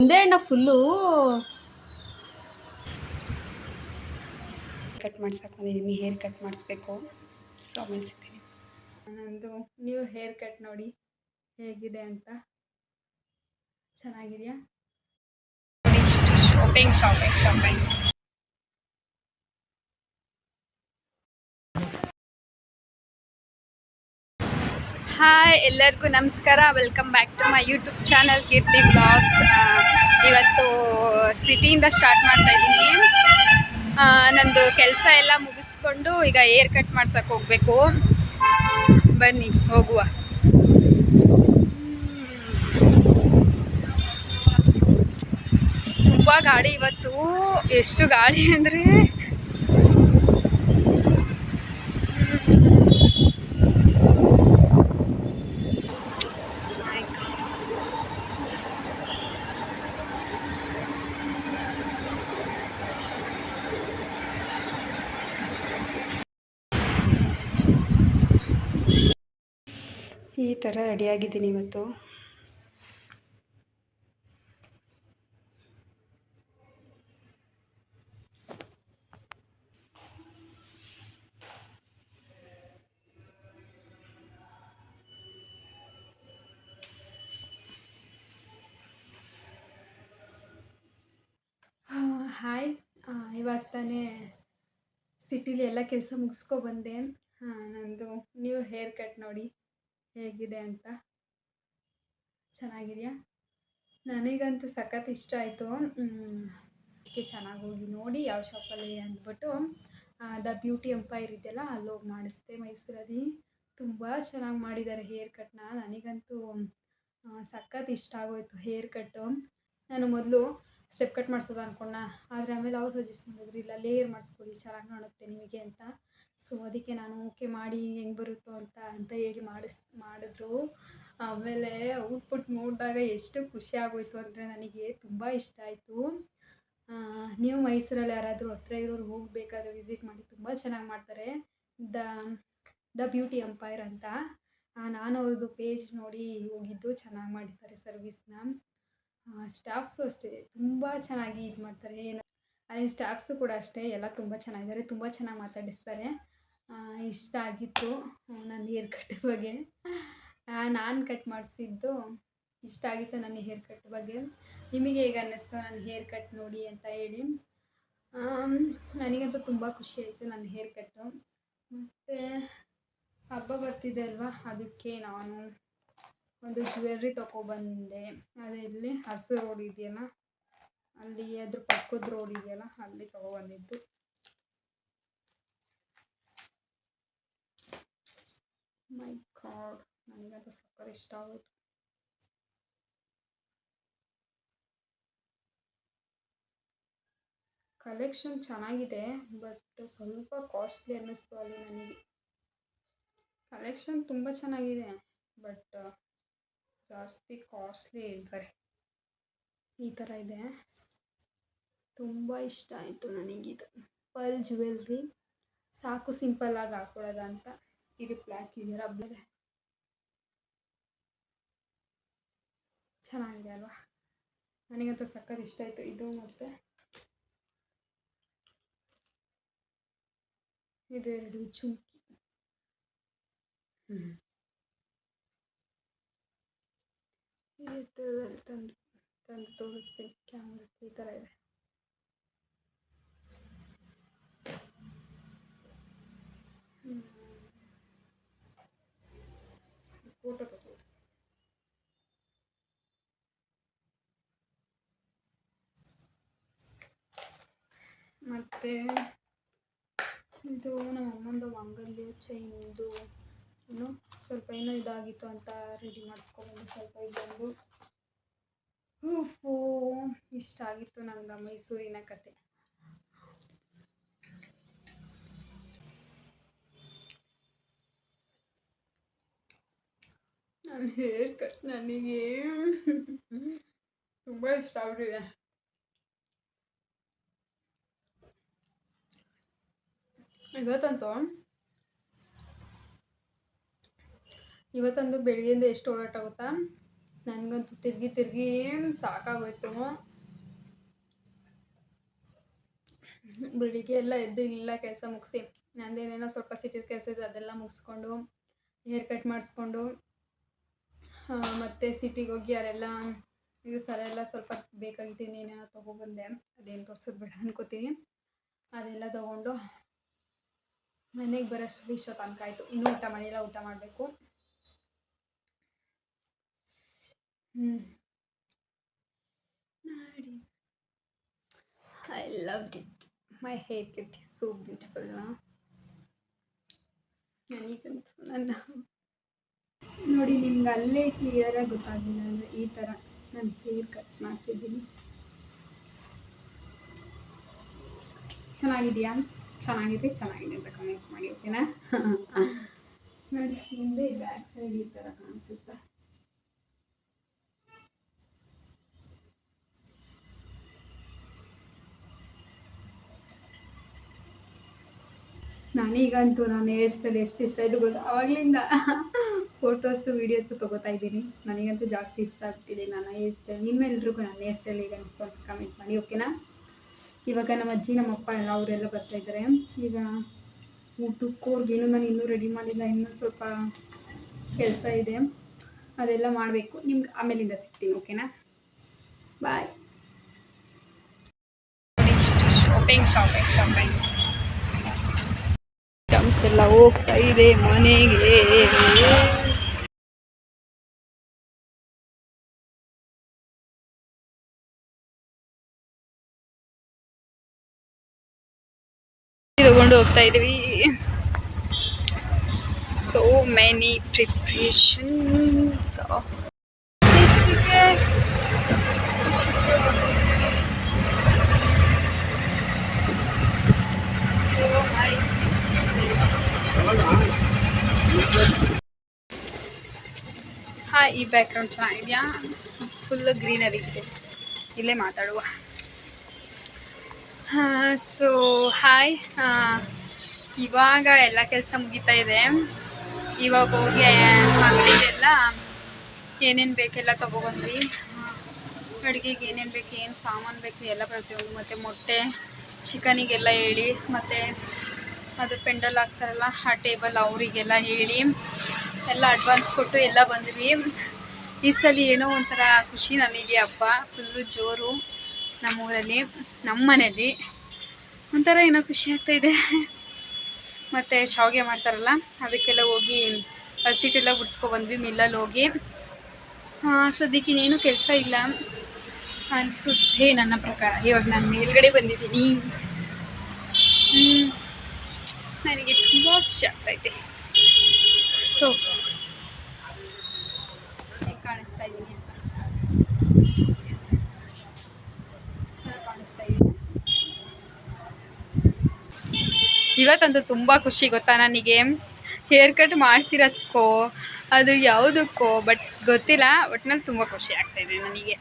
ಒಂದೇ ಅಣ್ಣ full cut ಮಾಡ್ಸಕ್ಕೆ hair cut ಮಾಡಿಸ್ಬೇಕು. ಸೊ ಸಿಗ್ತೀನಿ. ನಂದು ನ್ಯೂ ಹೇರ್ ಕಟ್ ನೋಡಿ ಹೇಗಿದೆ ಅಂತ. ಚೆನ್ನಾಗಿದೆಯಾ? ಶಾಪಿಂಗ್. ಹಾಯ್, ಎಲ್ಲರಿಗೂ ನಮಸ್ಕಾರ. Welcome back to my YouTube channel Keerthi blogs. ಇವತ್ತು ಸಿಟಿಯಿಂದ ಸ್ಟಾರ್ಟ್ ಮಾಡ್ತಾ ಇದ್ದೀನಿ. ನಂದು ಕೆಲಸ ಎಲ್ಲ ಮುಗಿಸ್ಕೊಂಡು ಈಗ ಹೇರ್ ಕಟ್ ಮಾಡ್ಸಕ್ಕೆ ಹೋಗಬೇಕು. ಬನ್ನಿ ಹೋಗುವ. ತುಂಬ ಗಾಡಿ ಇವತ್ತು. ಎಷ್ಟು ಗಾಡಿ ಅಂದರೆ ಈ ಥರ ರೆಡಿಯಾಗಿದ್ದೀನಿ ಇವತ್ತು. ಹಾಯ್, ಇವಾಗ ತಾನೇ ಸಿಟಿಲಿ ಎಲ್ಲ ಕೆಲಸ ಮುಗಿಸ್ಕೊಬಂದೆ. ನಂದು ನ್ಯೂ ಹೇರ್ ಕಟ್ ನೋಡಿ ಹೇಗಿದೆ ಅಂತ. ಚೆನ್ನಾಗಿದೆಯಾ? ನನಗಂತೂ ಸಖತ್ ಇಷ್ಟ ಆಯಿತು. ಅದಕ್ಕೆ ಚೆನ್ನಾಗಿ ಹೋಗಿ ನೋಡಿ ಯಾವ ಶಾಪಲ್ಲಿ ಅಂದ್ಬಿಟ್ಟು ದ ಬ್ಯೂಟಿ ಎಂಪೈರ್ ಇದೆಯಲ್ಲ ಅಲ್ಲಿ ಹೋಗಿ ಮಾಡಿಸ್ದೆ ಮೈಸೂರಲ್ಲಿ. ತುಂಬ ಚೆನ್ನಾಗಿ ಮಾಡಿದ್ದಾರೆ ಹೇರ್ ಕಟ್ನ. ನನಗಂತೂ ಸಖತ್ ಇಷ್ಟ ಆಗೋಯ್ತು ಹೇರ್ ಕಟ್ಟು. ನಾನು ಮೊದಲು ಸ್ಟೆಪ್ ಕಟ್ ಮಾಡಿಸೋದು ಅಂದ್ಕೊಂಡ, ಆದರೆ ಆಮೇಲೆ ಅವ್ರು ಸಜೆಸ್ಟ್ ಮಾಡಿದ್ರು ಇಲ್ಲ ಲೇಯರ್ ಮಾಡಿಸ್ಕೊಳ್ಳಿ ಚೆನ್ನಾಗಿ ಕಾಣುತ್ತೆ ನಿಮಗೆ ಅಂತ. ಸೊ ಅದಕ್ಕೆ ನಾನು ಓಕೆ ಮಾಡಿ ಹೆಂಗೆ ಬರುತ್ತೋ ಅಂತ ಹೇಳಿ ಮಾಡಿದ್ರು. ಆಮೇಲೆ ಔಟ್ಪುಟ್ ನೋಡಿದಾಗ ಎಷ್ಟು ಖುಷಿ ಆಗೋಯ್ತು ಅಂದರೆ ನನಗೆ ತುಂಬ ಇಷ್ಟ ಆಯಿತು. ನೀವು ಮೈಸೂರಲ್ಲಿ ಯಾರಾದರೂ ಹತ್ರ ಇರೋರು ಹೋಗಬೇಕಾದ್ರೆ ವಿಸಿಟ್ ಮಾಡಿ, ತುಂಬ ಚೆನ್ನಾಗಿ ಮಾಡ್ತಾರೆ. ದ ಬ್ಯೂಟಿ ಎಂಪೈರ್ ಅಂತ. ನಾನು ಅವ್ರದ್ದು ಪೇಜ್ ನೋಡಿ ಹೋಗಿದ್ದು. ಚೆನ್ನಾಗಿ ಮಾಡಿದ್ದಾರೆ ಸರ್ವಿಸ್ನ. ಸ್ಟಾಫ್ಸು ಅಷ್ಟೇ ತುಂಬ ಚೆನ್ನಾಗಿ ಇದು ಮಾಡ್ತಾರೆ. ಅಲ್ಲಿ ಸ್ಟಾಫ್ಸು ಕೂಡ ಅಷ್ಟೇ ಎಲ್ಲ ತುಂಬ ಚೆನ್ನಾಗಿದ್ದಾರೆ, ತುಂಬ ಚೆನ್ನಾಗಿ ಮಾತಾಡಿಸ್ತಾರೆ. ಇಷ್ಟ ಆಗಿತ್ತು ನನ್ನ ಹೇರ್ ಕಟ್ ಬಗ್ಗೆ. ನಾನು ಕಟ್ ಮಾಡಿಸಿದ್ದು ಇಷ್ಟ ಆಗಿತ್ತು ನನ್ನ ಹೇರ್ ಕಟ್ ಬಗ್ಗೆ. ನಿಮಗೆ ಹೇಗೆ ಅನ್ನಿಸ್ತು ನನ್ನ ಹೇರ್ ಕಟ್ ನೋಡಿ ಅಂತ ಹೇಳಿ. ನನಗಂತೂ ತುಂಬ ಖುಷಿ ಆಯಿತು ನನ್ನ ಹೇರ್ ಕಟ್ಟು. ಮತ್ತು ಹಬ್ಬ ಬರ್ತಿದೆ ಅಲ್ವಾ, ಅದಕ್ಕೆ ನಾನು ಒಂದು ಜ್ಯುವೆಲ್ರಿ ತೊಗೊಬಂದೆ. ಅದೆಲ್ಲಿ ಹಸು ರೋಡ್ ಇದೆಯಲ್ಲ ಅಲ್ಲಿ, ಅದ್ರ ಪಕ್ಕದ ರೋಡ್ ಇದೆಯಲ್ಲ ಅಲ್ಲಿ ತೊಗೊಬಂದಿದ್ದು. ಮೈ ಗಾಡ್, ನನಗಂತೂ ಸಕ್ಕತ್ ಇಷ್ಟ ಆಗೋಯ್ತು. ಕಲೆಕ್ಷನ್ ಚೆನ್ನಾಗಿದೆ, ಬಟ್ ಸ್ವಲ್ಪ ಕಾಸ್ಟ್ಲಿ ಅನ್ನಿಸ್ತು ಅಲ್ಲಿ ನನಗೆ. ಕಲೆಕ್ಷನ್ ತುಂಬ ಚೆನ್ನಾಗಿದೆ, ಬಟ್ ಜಾಸ್ತಿ ಕಾಸ್ಟ್ಲಿ ಹೇಳ್ತಾರೆ. ಈ ಥರ ಇದೆ. ತುಂಬ ಇಷ್ಟ ಆಯಿತು ನನಗಿದು. ಪರ್ಲ್ ಜ್ಯುವೆಲ್ರಿ ಸಾಕು, ಸಿಂಪಲ್ಲಾಗಿ ಹಾಕೊಳ್ಳೋದ ಅಂತ. ಇದು ಬ್ಲ್ಯಾಕ್ ಇದೆ, ರಬ್ಬರ್ ಚೆನ್ನಾಗಿದೆ ಅಲ್ವಾ? ನನಗಂತೂ ಸಕ್ಕತ್ ಇಷ್ಟ ಆಯಿತು ಇದು. ಮತ್ತು ಇದು ಎರಡು ಚುಮ್ಕಿ. ಈ ಥರದಲ್ಲಿ ತಂದು ತೋರಿಸ್ತೀನಿ ಕ್ಯಾಮ್ರಾ. ಈ ಥರ ಇದೆ. ಫೋಟೋ ತಗೋ. ಮತ್ತು ಇದು ನಮ್ಮ ಅಮ್ಮಂದು ಮಾಂಗಲ್ಯ ಚೈನ್ದು ಇನ್ನೂ ಸ್ವಲ್ಪ ಏನೋ ಇದಾಗಿತ್ತು ಅಂತ ರೆಡಿ ಮಾಡಿಸ್ಕೊಂಡು ಸ್ವಲ್ಪ ಇದೊಂದು ಇಷ್ಟ ಆಗಿತ್ತು ನಂಗೆ ಮೈಸೂರಿನ ಕತೆ. ನನ್ನ ಹೇರ್ ಕಟ್ ನನಗೆ ತುಂಬ ಇಷ್ಟ ಆಗ್ಬಿಟ್ಟಿದೆ. ಇವತ್ತಂತೂ ಬೆಳಗ್ಗೆಯಿಂದ ಎಷ್ಟು ಓಡಾಟ ಗೊತ್ತಾ? ನನಗಂತೂ ತಿರುಗಿ ಸಾಕಾಗೋಯ್ತು. ಬೆಳಿಗ್ಗೆ ಎಲ್ಲ ಎದ್ದು ಇಲ್ಲ ಕೆಲಸ ಮುಗಿಸಿ ನಂದೇನೇನೋ ಸ್ವಲ್ಪ ಸಿಟಿದ ಕೆಲಸ ಇದೆ ಅದೆಲ್ಲ ಮುಗಿಸ್ಕೊಂಡು ಹೇರ್ ಕಟ್ ಮಾಡಿಸ್ಕೊಂಡು ಮತ್ತು ಸಿಟಿಗೆ ಹೋಗಿ ಯಾರೆಲ್ಲ ಇದು ಸರ ಎಲ್ಲ ಸ್ವಲ್ಪ ಬೇಕಾಗಿತ್ತು ಇನ್ನೇನೇನೋ ತೊಗೊಬಂದೆ. ಅದೇನು ತೋರ್ಸೋದು ಬೇಡ ಅನ್ಕೋತೀನಿ. ಅದೆಲ್ಲ ತೊಗೊಂಡು ಮನೆಗೆ ಬರೋಷ್ಟು ಇಷ್ಟೋ ತನಕ ಆಯಿತು. ಇನ್ನೂ ಊಟ ಮಾಡಿಲ್ಲ, ಊಟ ಮಾಡಬೇಕು. I loved it. My haircut is so beautiful. ನನಗಂತೂ ನೋಡಿ ನಿಮ್ಗೆ ಅಲ್ಲೇ ಕ್ಲಿಯರಾಗಿ ಗೊತ್ತಾಗಿಲ್ಲ ಅಂದರೆ ಈ ಥರ ನಾನು ಹೇರ್ ಕಟ್ ಮಾಡಿಸಿದ್ದೀನಿ. ಚೆನ್ನಾಗಿದೆಯಾ? ಚೆನ್ನಾಗಿದೆ ಅಂತ ಕಮೆಂಟ್ ಮಾಡಿ, ಓಕೆನಾ? ನೋಡಿ ಹಿಂದೆ ಬ್ಯಾಕ್ ಸೈಡ್ ಈ ಥರ ಕಾಣಿಸುತ್ತೆ. ನನಗಂತೂ ನಾನು ಹೇರ್ ಸ್ಟೈಲ್ ಎಷ್ಟು ಇಷ್ಟ ಇದು ಗೊತ್ತಾ, ಆವಾಗಲಿಂದ ಫೋಟೋಸು ವೀಡಿಯೋಸು ತೊಗೋತಾ ಇದ್ದೀನಿ. ನನಗಂತೂ ಜಾಸ್ತಿ ಇಷ್ಟ ಆಗ್ಬಿಟ್ಟಿದೆ ನನ್ನ ಹೇರ್ ಸ್ಟೈಲ್. ನಿಮ್ಮೆಲ್ರಿಗೂ ನನ್ನ ಹೇರ್ ಸ್ಟೈಲ್ ಹೇಗೆ ಅನಿಸ್ತು ಅಂತ ಕಮೆಂಟ್ ಮಾಡಿ, ಓಕೆನಾ? ಇವಾಗ ನಮ್ಮ ಅಜ್ಜಿ ನಮ್ಮ ಅಪ್ಪ ಎಲ್ಲ ಅವರೆಲ್ಲ ಬರ್ತಾಯಿದ್ದಾರೆ. ಈಗ ಊಟಕ್ಕೋರ್ಗೇನು ನಾನು ಇನ್ನೂ ರೆಡಿ ಮಾಡಿಲ್ಲ, ಇನ್ನೂ ಸ್ವಲ್ಪ ಕೆಲಸ ಇದೆ, ಅದೆಲ್ಲ ಮಾಡಬೇಕು. ನಿಮ್ಗೆ ಆಮೇಲಿಂದ ಸಿಗ್ತೀನಿ, ಓಕೆನಾ? ಬಾಯ್. ಶಾಪಿಂಗ್ ಐಟಮ್ಸ್ ಎಲ್ಲ ಹೋಗ್ತಾ ಇದೆ ಮನೆಗೆ. ತಗೊಂಡು ಹೋಗ್ತಾ ಇದೀವಿ. So many preparations. ಈ ಬ್ಯಾಕ್ಗ್ರೌಂಡ್ ಚೆನ್ನಾಗಿದೆಯಾ? ಫುಲ್ ಗ್ರೀನರಿ ಇದೆ, ಇಲ್ಲೇ ಮಾತಾಡುವ. ಸೊ ಹಾಯ್, ಇವಾಗ ಎಲ್ಲ ಕೆಲಸ ಮುಗಿತಾ ಇದೆ. ಇವಾಗ ಹೋಗಿ ಅಂಗಡಿಗೆಲ್ಲ ಏನೇನು ಬೇಕೆಲ್ಲ ತೊಗೊಬಂದ್ವಿ. ಅಡುಗೆಗೆ ಏನೇನು ಬೇಕು, ಏನು ಸಾಮಾನು ಬೇಕು ಎಲ್ಲ ಪ್ರತಿಯೊಂದು. ಮತ್ತು ಮೊಟ್ಟೆ ಚಿಕನಿಗೆಲ್ಲ ಹೇಳಿ, ಮತ್ತು ಅದು ಪೆಂಡಲ್ ಹಾಕ್ತಾರಲ್ಲ ಆ ಟೇಬಲ್ ಅವರಿಗೆಲ್ಲ ಹೇಳಿ ಎಲ್ಲ ಅಡ್ವಾನ್ಸ್ ಕೊಟ್ಟು ಎಲ್ಲ ಬಂದ್ವಿ. ಈ ಸಲ ಏನೋ ಒಂಥರ ಖುಷಿ ನನಗೆ. ಹಬ್ಬ ಫುಲ್ಲು ಜೋರು ನಮ್ಮೂರಲ್ಲಿ, ನಮ್ಮ ಮನೇಲಿ ಒಂಥರ ಏನೋ ಖುಷಿ ಆಗ್ತಾಯಿದೆ. ಮತ್ತು ಶಾವಿಗೆ ಮಾಡ್ತಾರಲ್ಲ ಅದಕ್ಕೆಲ್ಲ ಹೋಗಿ ಹಸಿಟ್ಟೆಲ್ಲ ಬಿಡಿಸ್ಕೊಬಂದ್ವಿ ಮಿಲ್ಲಲ್ಲಿ ಹೋಗಿ. ಸದ್ಯಕ್ಕೆ ಇನ್ನೇನು ಕೆಲಸ ಇಲ್ಲ ಅನಿಸುತ್ತೆ ನನ್ನ ಪ್ರಕಾರ. ಇವಾಗ ನಾನು ಮೇಲ್ಗಡೆ ಬಂದಿದ್ದೀನಿ. ನನಗೆ ತುಂಬ ಖುಷಿ ಆಗ್ತೈತೆ. ಸೊ ಕಾಣಿಸ್ತಾ ಇದ್ದೀನಿ ಅಂತ ಕಾಣಿಸ್ತಾ ಇದ್ದೀನಿ. ಇವತ್ತಂತೂ ತುಂಬ ಖುಷಿ ಗೊತ್ತಾ ನನಗೆ. ಹೇರ್ ಕಟ್ ಮಾಡಿಸಿರೋದಕ್ಕೋ ಅದು ಯಾವುದಕ್ಕೋ ಬಟ್ ಗೊತ್ತಿಲ್ಲ, ಒಟ್ಟಿನಲ್ಲಿ ತುಂಬ ಖುಷಿ ಆಗ್ತಾಯಿದೆ ನನಗೆ.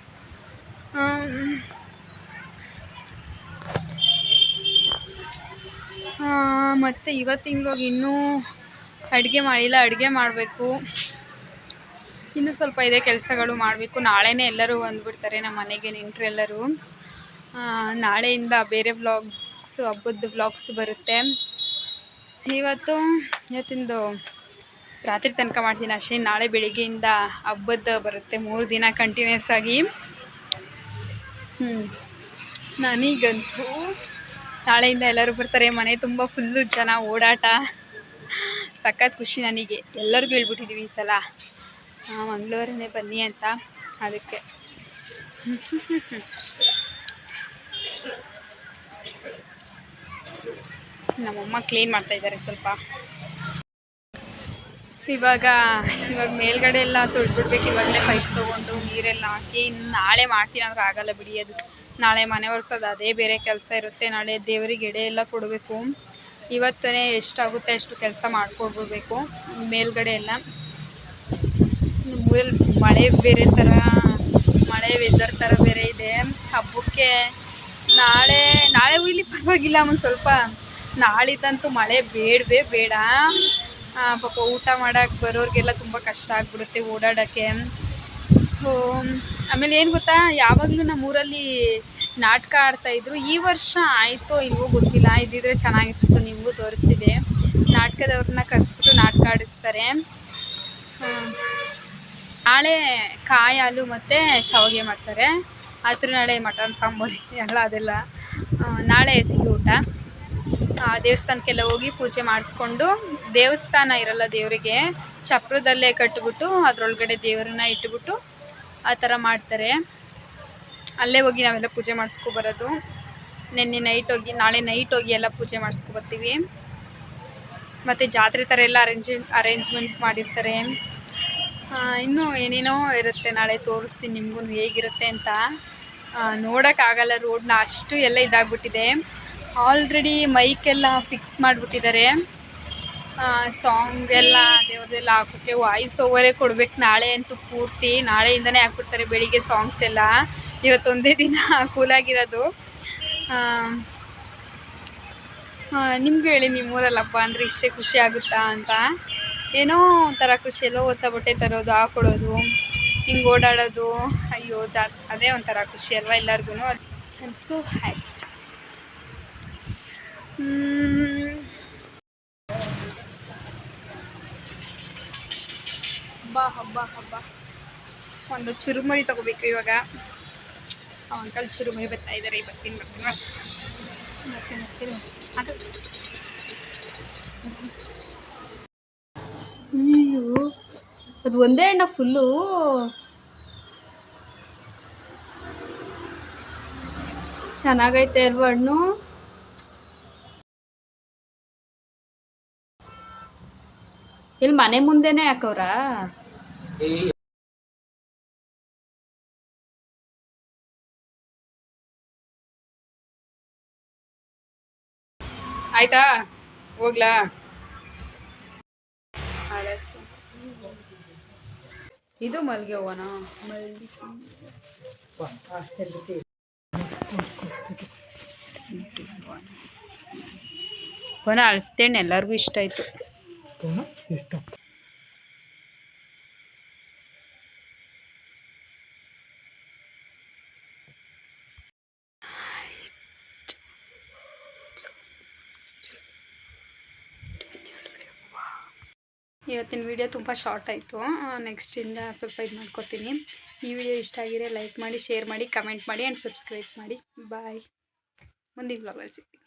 ಮತ್ತು ಇವತ್ತಿನವಾಗ ಇನ್ನೂ ಅಡುಗೆ ಮಾಡಿಲ್ಲ, ಅಡುಗೆ ಮಾಡಬೇಕು. ಇನ್ನೂ ಸ್ವಲ್ಪ ಇದೆ ಕೆಲಸಗಳು ಮಾಡಬೇಕು. ನಾಳೆನೇ ಎಲ್ಲರೂ ಬಂದುಬಿಡ್ತಾರೆ ನಮ್ಮ ಮನೆಗೆ, ನೆಂಟರು ಎಲ್ಲರೂ. ನಾಳೆಯಿಂದ ಬೇರೆ ವ್ಲಾಗ್ಸ್, ಹಬ್ಬದ ವ್ಲಾಗ್ಸ್ ಬರುತ್ತೆ. ಇವತ್ತಿಂದು ರಾತ್ರಿ ತನಕ ಮಾಡ್ತೀನಿ ಅಷ್ಟೇ. ನಾಳೆ ಬೆಳಿಗ್ಗೆಯಿಂದ ಹಬ್ಬದ ಬರುತ್ತೆ, 3 ದಿನ ಕಂಟಿನ್ಯೂಸ್ ಆಗಿ. ನನಗಂತೂ ನಾಳೆಯಿಂದ ಎಲ್ಲರೂ ಬರ್ತಾರೆ, ಮನೆ ತುಂಬ ಫುಲ್ಲು ಜನ, ಓಡಾಟ, ಸಖತ್ ಖುಷಿ ನನಗೆ. ಎಲ್ಲರಿಗೂ ಹೇಳ್ಬಿಟ್ಟಿದ್ದೀವಿ ಈ ಸಲ ಮಂಗಳವಾರನೇ ಬನ್ನಿ ಅಂತ, ಅದಕ್ಕೆ. ನಮ್ಮಮ್ಮ ಕ್ಲೀನ್ ಮಾಡ್ತಾಯಿದ್ದಾರೆ ಸ್ವಲ್ಪ. ಇವಾಗ ಮೇಲ್ಗಡೆ ಎಲ್ಲ ತೊಳೆದ್ಬಿಡ್ಬೇಕು. ಇವಾಗಲೇ ಪೈಪ್ ತೊಗೊಂಡು ನೀರೆಲ್ಲ ಹಾಕಿ. ನಾಳೆ ಮಾಡ್ತೀನಿ ಅಂದ್ರೆ ಆಗಲ್ಲ ಬಿಡಿ, ಅದು ನಾಳೆ ಮನೆ ಒರೆಸೋದು ಅದೇ ಬೇರೆ ಕೆಲಸ ಇರುತ್ತೆ. ನಾಳೆ ದೇವರಿಗೆ ಎಡೆ ಎಲ್ಲ ಕೊಡಬೇಕು. ಇವತ್ತೇ ಎಷ್ಟಾಗುತ್ತೆ ಅಷ್ಟು ಕೆಲಸ ಮಾಡ್ಕೊಡ್ಬಿಡ್ಬೇಕು ಮೇಲ್ಗಡೆ ಎಲ್ಲ. ಊರಲ್ಲಿ ಮಳೆ ಬೇರೆ ಥರ, ಮಳೆ ವೆದರ್ ಥರ ಬೇರೆ ಇದೆ. ಹಬ್ಬಕ್ಕೆ ನಾಳೆ ಇಲ್ಲಿ ಪರವಾಗಿಲ್ಲ, ಒಂದು ಸ್ವಲ್ಪ. ನಾಳಿದ್ದಂತೂ ಮಳೆ ಬೇಡವೇ ಬೇಡ. ಪಾಪ ಊಟ ಮಾಡೋಕ್ಕೆ ಬರೋರಿಗೆಲ್ಲ ತುಂಬ ಕಷ್ಟ ಆಗಿಬಿಡುತ್ತೆ ಓಡಾಡೋಕ್ಕೆ. ಓ, ಆಮೇಲೆ ಏನು ಗೊತ್ತಾ, ಯಾವಾಗಲೂ ನಮ್ಮೂರಲ್ಲಿ ನಾಟಕ ಆಡ್ತಾಯಿದ್ರು. ಈ ವರ್ಷ ಆಯಿತೋ ಇಲ್ವೋ ಗೊತ್ತಿಲ್ಲ, ಇದ್ದಿದ್ರೆ ಚೆನ್ನಾಗಿರ್ತಿತ್ತು, ನಿಮಗೂ ತೋರಿಸ್ತಿದೆ. ನಾಟಕದವ್ರನ್ನ ಕರೆಸ್ಬಿಟ್ಟು ನಾಟಕ ಆಡಿಸ್ತಾರೆ. ನಾಳೆ ಕಾಯಿ ಹಾಲು ಮತ್ತು ಶಾವಿಗೆ ಮಾಡ್ತಾರೆ. ಆದ್ರೆ ನಾಳೆ ಮಟನ್ ಸಾಂಬಾರು ಎಲ್ಲ ಅದೆಲ್ಲ. ನಾಳೆ ಸಿಹಿ ಊಟ. ದೇವಸ್ಥಾನಕ್ಕೆಲ್ಲ ಹೋಗಿ ಪೂಜೆ ಮಾಡಿಸ್ಕೊಂಡು, ದೇವಸ್ಥಾನ ಇರಲ್ಲ ದೇವರಿಗೆ, ಚಪ್ರದಲ್ಲೇ ಕಟ್ಟಿಬಿಟ್ಟು ಅದರೊಳಗಡೆ ದೇವರನ್ನ ಇಟ್ಬಿಟ್ಟು ಆ ಥರ ಮಾಡ್ತಾರೆ. ಅಲ್ಲೇ ಹೋಗಿ ನಾವೆಲ್ಲ ಪೂಜೆ ಮಾಡಿಸ್ಕೊಬರೋದು. ನಿನ್ನೆ ನೈಟ್ ಹೋಗಿ ನಾಳೆ ನೈಟ್ ಹೋಗಿ ಎಲ್ಲ ಪೂಜೆ ಮಾಡಿಸ್ಕೊಬರ್ತೀವಿ. ಮತ್ತು ಜಾತ್ರೆ ಥರ ಎಲ್ಲ ಅರೇಂಜ್ಮೆಂಟ್ಸ್ ಮಾಡಿರ್ತಾರೆ. ಇನ್ನೂ ಏನೇನೋ ಇರುತ್ತೆ, ನಾಳೆ ತೋರಿಸ್ತೀನಿ ನಿಮಗೂ ಹೇಗಿರುತ್ತೆ ಅಂತ. ನೋಡೋಕ್ಕಾಗಲ್ಲ, ರೋಡ್ನ ಅಷ್ಟು ಎಲ್ಲ ಇದಾಗ್ಬಿಟ್ಟಿದೆ. ಆಲ್ರೆಡಿ ಮೈಕೆಲ್ಲ ಫಿಕ್ಸ್ ಮಾಡಿಬಿಟ್ಟಿದ್ದಾರೆ. ಸಾಂಗ್ ಎಲ್ಲ ದೇವ್ರದ್ದೆಲ್ಲ ಹಾಕ್ಬಿಟ್ಟು ವಾಯ್ಸ್ ಓವರೇ ಕೊಡ್ಬೇಕು ನಾಳೆ ಅಂತೂ ಪೂರ್ತಿ. ನಾಳೆಯಿಂದನೇ ಹಾಕ್ಬಿಡ್ತಾರೆ ಬೆಳಿಗ್ಗೆ ಸಾಂಗ್ಸ್ ಎಲ್ಲ. ಇವತ್ತೊಂದೇ ದಿನ ಕೂಲಾಗಿರೋದು. ನಿಮಗೂ ಹೇಳಿ, ನಿಮ್ಮೂರಲ್ಲಿ ಹಬ್ಬ ಅಂದರೆ ಇಷ್ಟೇ ಖುಷಿ ಆಗುತ್ತಾ ಅಂತ. ಏನೋ ಒಂಥರ ಖುಷಿ, ಎಲ್ಲೋ ಹೊಸ ಬಟ್ಟೆ ತರೋದು, ಹಾಕೊಡೋದು, ಹಿಂಗೆ ಓಡಾಡೋದು, ಅಯ್ಯೋ ಅದೇ ಒಂಥರ ಖುಷಿ ಅಲ್ವಾ ಎಲ್ಲರಿಗೂ. I am so happy. ಹಬ್ಬ ಒಂದು ಚುರುಮುರಿ ತಗೋಬೇಕು ಇವಾಗ. ಅಂಕಲ್ ಚುರುಮುರಿ ಬರ್ತಾ ಇದ್ದಾರೆ. ಬರ್ತೀನಿ ಅದು ಅಯ್ಯೋ, ಅದು ಒಂದೇ ಹಣ್ಣ ಫುಲ್ಲು. ಚೆನ್ನಾಗೈತೆ ಅಲ್ವ ಹಣ್ಣು. ಇಲ್ಲಿ ಮನೆ ಮುಂದೆನೇ ಹಾಕವ್ರ. ಆಯ್ತಾ, ಹೋಗ್ಲಾ? ಇದು ಮಲ್ಲಿಗೆ ಹೂವನ? ವನ ಅಳಿಸ್ತೇನೆ, ಎಲ್ಲರಿಗೂ ಇಷ್ಟ ಆಯ್ತು. ಇವತ್ತಿನ ವಿಡಿಯೋ ತುಂಬ ಶಾರ್ಟ್ ಆಯಿತು. ನೆಕ್ಸ್ಟಿಂದ ಸ್ವಲ್ಪ ಇದು ಮಾಡ್ಕೊತೀನಿ. ಈ ವಿಡಿಯೋ ಇಷ್ಟ ಆಗಿದ್ರೆ ಲೈಕ್ ಮಾಡಿ, ಶೇರ್ ಮಾಡಿ, ಕಮೆಂಟ್ ಮಾಡಿ ಆ್ಯಂಡ್ ಸಬ್ಸ್ಕ್ರೈಬ್ ಮಾಡಿ. ಬಾಯ್. ಮುಂದಿನ ವ್ಲಾಗಲ್ಲಿ ಸಿಗ್ತೀನಿ.